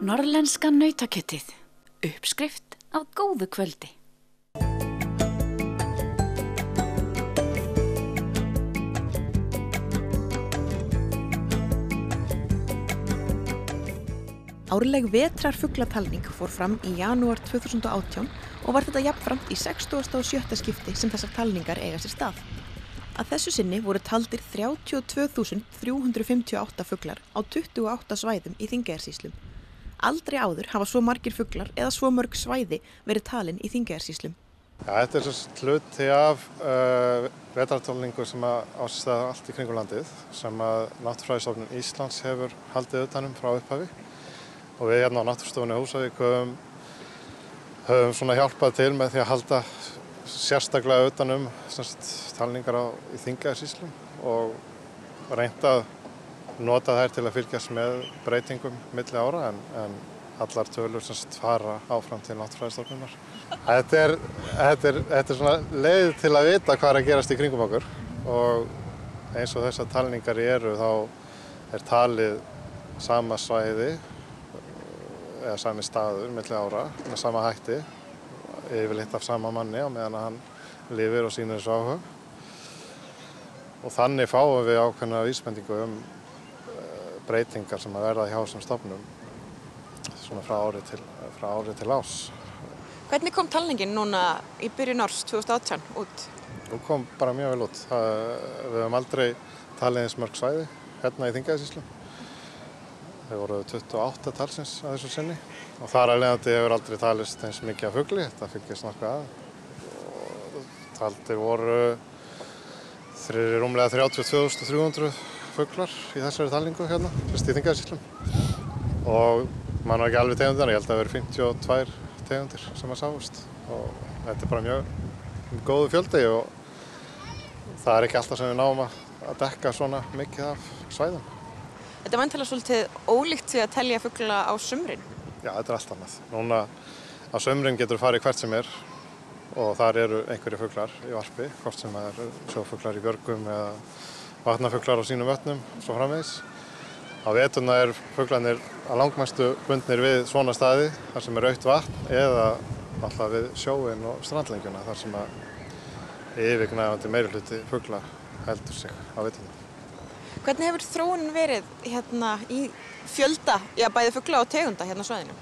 Norðlenska nautakjötið. Uppskrift af góðu kvöldi. Árleg vetrarfuglatalning fór fram í janúar 2018 og var þetta jafnframt í 67. skipti sem þessar talningar eiga sér stað. Að þessu sinni voru taldir 32.358 fuglar á 28 svæðum í Þingeyjarsýslum. Aldrei áður hafa svo margir fuglar eða svo mörg svæði verið talin í Þingeyjarsýslum. Ja, þetta er hluti af vetrartalningu sem á sér stað allt í kringum landið sem að Náttúrufræðistofnun Íslands hefur haldið utanum frá upphafi. Og við hérna á Náttúrustofunni Húsavík höfum svona hjálpað til með því að halda sérstaklega utanum talningar í Þingeyjarsýslum og reynt að nota þær til að fylgjast með breytingum milli ára en allar tölur fara áfram til Náttúrufræðistofnunar. Þetta er svona leið til að vita hvað er að gerast í kringum okkur og eins og þessar talningar eru þá er talið sama svæði eða sami staður milli ára með sama hætti, yfirleitt af sama manni á meðan hann lifir og sýnir þessu áhuga. Og þannig fáum við ákveðna vísbendingu breytingar sem að verða hjá þessum stofnum svona frá ári til árs. Hvernig kom talningin núna í byrjun árs 2018 út? Hún kom bara mjög vel út. Við höfum aldrei talið eins mörg svæði hérna í Þingeyjarsýslum. Þau voru 28 talsins að þessu sinni og þar af leiðandi hefur aldrei talist eins mikið af fugli, þetta fylgist nokkuð að. Taldir voru rúmlega 32.300 fuglar í þessari talningu hérna, í Þingeyjarsýslum. Og maður var ekki alveg tegundir, ég held að það verið 52 tegundir sem að sáust. Og þetta er bara mjög góðu fjöldi og það er ekki alltaf sem við náum að dekka svona mikið af svæðum. Þetta er væntanlega svolítið ólíkt því að telja fugla á sumrin. Já, þetta er allt annað. Núna á sumrin getur farið hvert sem er og þar eru einhverjir fuglar í varpi, hvort sem það eru sjófuglar í björgum eða vatnafuglar á sínum vötnum, svo framvegis. Á veturna eru fuglarnir að langmestu bundnir við svona staði, þar sem er autt vatn, eða alltaf við sjóinn og strandlengjuna, þar sem að yfirgnæfandi meirihluti fugla heldur sig á veturna. Hvernig hefur þróunin verið hérna í fjölda, bæði fugla og tegunda hérna á svæðinu?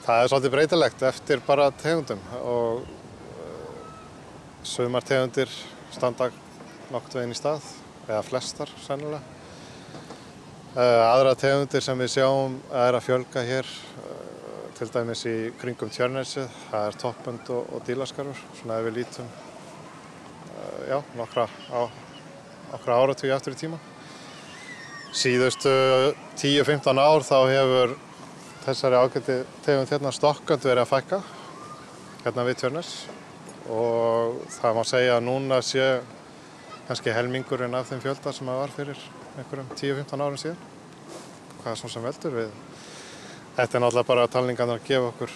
Það er svolítið breytilegt eftir bara tegundum og sumar tegundir standa nokkurn veginn í stað, eða flestar sennilega. Aðra tegundir sem við sjáum er að fjölga hér, til dæmis í kringum Tjörnesið, það er toppönd og dílaskarfur, svona ef við lítum nokkra áratugi aftur í tíma. Síðustu 10-15 ár þá hefur þessari ágæti tegund hérna stokkandi verið að fækka hérna við Tjörnes og það má segja að núna sé kannski helmingurinn af þeim fjölda sem það var fyrir einhverjum 10-15 árum síðan. Hvað er svona sem veldur við? Þetta er náttúrulega bara talningarnar að gefa okkur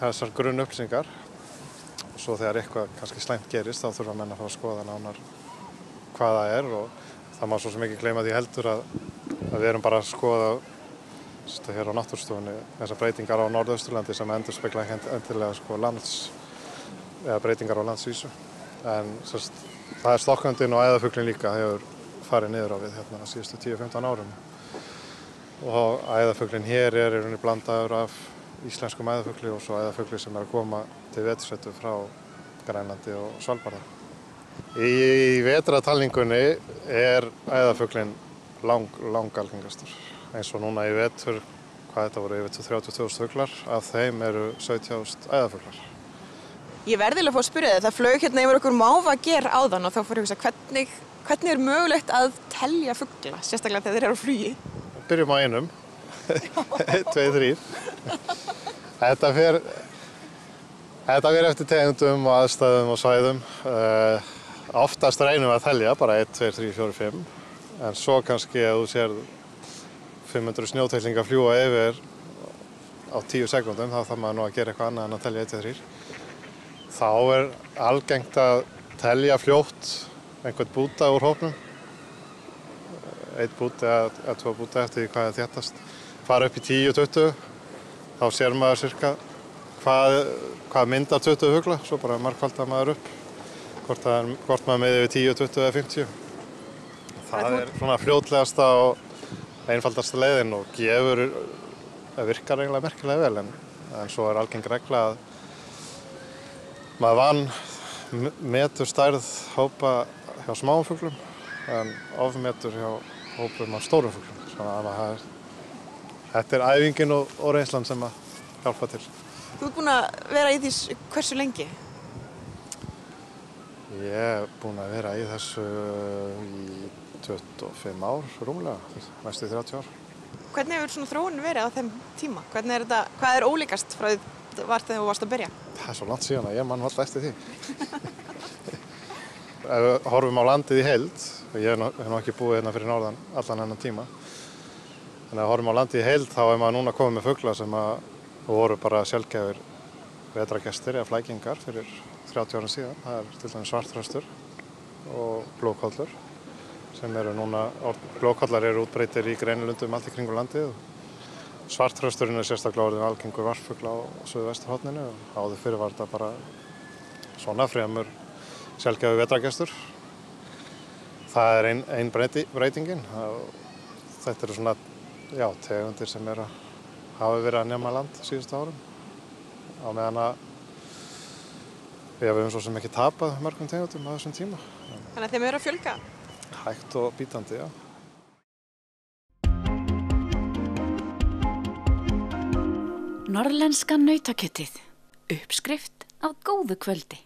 þessar grunnupplýsingar. Svo þegar eitthvað kannski slæmt gerist þá þurfa menn að fá að skoða nánar hvað það er og það má svo sem ekki gleyma því heldur að við erum bara að skoða hér á Náttúrustofunni þessar breytingar á Norðausturlandi sem endurspegla endilega eða breytingar á landsvísu. En það er stokkandinn og æðarfuglinn líka hefur farið niður á við hérna síðustu 10-15 árum. Og æðarfuglinn hér er í rauninni blandaður af íslenskum æðarfugli og svo æðarfugli sem er að koma til vetursetu frá Grænlandi og Svalbarða. Í vetrartalningunni er æðarfuglinn langalgengastur. Eins og núna í vetur, þetta voru yfir 30.000 fuglar, af þeim eru 17.000 æðarfuglar. Ég verði að fá að spyrja þig, það flaug hérna yfir okkur mávager áðan og þá fór ég að hugsa hvernig er mögulegt að telja fugla, sérstaklega þegar þeir eru á flugi? Byrjum á einum, 1, 2, 3. Þetta fer eftir tegundum og aðstæðum og svæðum. Oftast reynum við að telja, bara 1, 2, 3, 4, 5. En svo kannski ef þú sér 500 snjóteiklinga fljúga yfir á 10 sekúndum, þá þarf maður nú að gera eitthvað annað en að telja 1, 2, 3. Þá er algengt að telja fljótt einhvern búta úr hópnum. Einn búti eða 2 búta eftir því hvað er þéttast. fara upp í 10-20, þá sér maður cirka hvað myndar 20 fugla, svo bara margfaldar maður upp, hvort maður með yfir 10, 20 eða 50. Það er svona fljótlegasta og einfaldasta leiðin og virkar eiginlega merkilega vel, en svo er algeng regla að maður metur stærð hópa hjá smáum fuglum en ofmetur hjá hópum af stórum fuglum. Svona að þetta er æfingin og reynslan sem að hjálpa til. Þú ert búin að vera í því hversu lengi? Ég er búin að vera í þessu í 25 ár, rúmlega, næstu 30 ár. Hvernig hefur svona þróunin verið á þeim tíma? Hvað er ólíkast frá því var þegar þú varst að byrja? Það er svo langt síðan að ég man alltaf eftir því. Ef við horfum á landið í heild, ég hef nú ekki búið hérna fyrir norðan allan hennan tíma, en ef við horfum á landið í heild þá er maður núna komið með fugla sem voru bara sjaldgæfir vetrargestir eða flækingar fyrir 30 árum síðan. Það er til dæmis svartþröstur og blóðkollur sem eru núna, blóðkollar eru útbreiddir í greinilundum allt í kringum landið. Svartþrösturinn er sérstaklega orðinn algengur varpfugl á suðvesturhorninu og áður fyrir var þetta bara svona fremur sjaldgæfur vetrargestur. Það er ein breytingin. Þetta eru svona tegundir sem hafa verið að nema land síðustu árum. Á meðan að við höfum svo sem ekki tapað mörgum tegundum á þessum tíma. Þannig að þeim eru að fjölga? Hægt og bítandi, já. Norðlenska nautakjötið. Uppskrift á góðu kvöldi.